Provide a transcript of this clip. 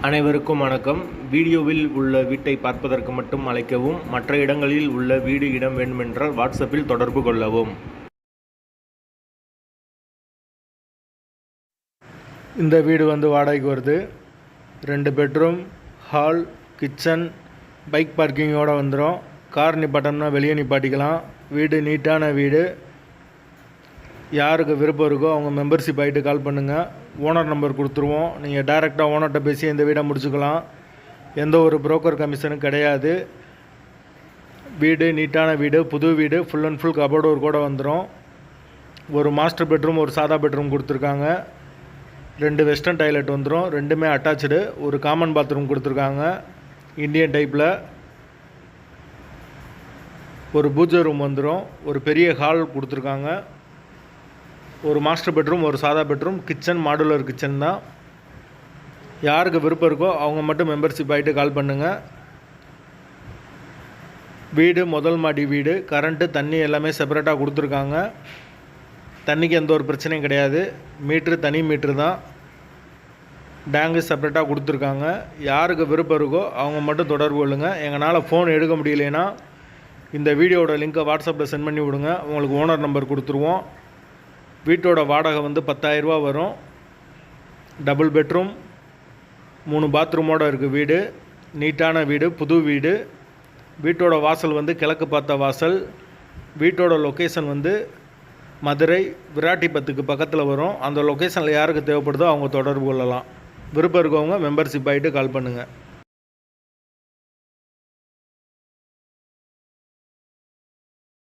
அனைவருக்கும் வணக்கம். வீடியோவில் உள்ள வீட்டை பார்ப்பதற்கு மட்டும் அழைக்கவும். மற்ற இடங்களில் உள்ள வீடு இடம் வேண்டுமென்றால் வாட்ஸ்அப்பில் தொடர்பு கொள்ளவும். இந்த வீடு வாடகைக்கு வருது. 2 பெட்ரூம், ஹால், கிச்சன், பைக் பார்க்கிங்கோடு வந்துடும். கார் நிப்பாட்டம்னா வெளியே நிப்பாட்டிக்கலாம். வீடு நீட்டான வீடு. யாருக்கு விருப்பம் இருக்கோ அவங்க மெம்பர்ஷிப் ஆகிட்டு கால் பண்ணுங்கள். ஓனர் நம்பர் கொடுத்துருவோம். நீங்கள் டைரெக்டாக ஓனர்கிட்ட பேசி இந்த வீடை முடிச்சுக்கலாம். எந்த ஒரு புரோக்கர் கமிஷனும் கிடையாது. வீடு நீட்டான வீடு, புது வீடு, ஃபுல் அண்ட் ஃபுல் கபோர்டு ஒரு கூட வந்துடும். ஒரு மாஸ்டர் பெட்ரூம், ஒரு சாதா பெட்ரூம் கொடுத்துருக்காங்க. 2 வெஸ்டர்ன் டாய்லெட் வந்துடும். 2மே அட்டாச்சு. ஒரு காமன் பாத்ரூம் கொடுத்துருக்காங்க இந்தியன் டைப்பில். ஒரு பூஜை ரூம் வந்துடும். ஒரு பெரிய ஹால் கொடுத்துருக்காங்க. ஒரு மாஸ்டர் பெட்ரூம், ஒரு சாதா பெட்ரூம், கிச்சன் மாடுலர் கிச்சன் தான். யாருக்கு விருப்பம் இருக்கோ அவங்க மட்டும் மெம்பர்ஷிப் ஆகிட்டு கால் பண்ணுங்கள். வீடு முதல் மாடி வீடு. கரண்ட்டு, தண்ணி எல்லாமே செப்பரேட்டாக கொடுத்துருக்காங்க. தண்ணிக்கு எந்த ஒரு பிரச்சனையும் கிடையாது. மீட்ரு தனி மீட்ரு தான். டேங்கு செப்பரேட்டாக கொடுத்துருக்காங்க. யாருக்கு விருப்பம் இருக்கோ அவங்க மட்டும் தொடர்பு கொள்ளுங்கள். எங்களால் ஃபோன் எடுக்க முடியலைன்னா இந்த வீடியோட லிங்க்கை வாட்ஸ்அப்பில் சென்ட் பண்ணி விடுங்க. உங்களுக்கு ஓனர் நம்பர் கொடுத்துருவோம். வீட்டோட வாடகை 10,000 ரூபா வரும். டபுள் பெட்ரூம், 3 பாத்ரூமோடு இருக்குது வீடு. நீட்டான வீடு, புது வீடு. வீட்டோட வாசல் கிழக்கு பார்த்த வாசல். வீட்டோட லொக்கேஷன் மதுரை விராட்டிபத்துக்கு பக்கத்தில் வரும். அந்த லொக்கேஷனில் யாருக்கு தேவைப்படுதோ அவங்க தொடர்பு கொள்ளலாம். விருப்பம் இருக்கவங்க மெம்பர்ஷிப் ஆகிட்டு கால் பண்ணுங்கள்.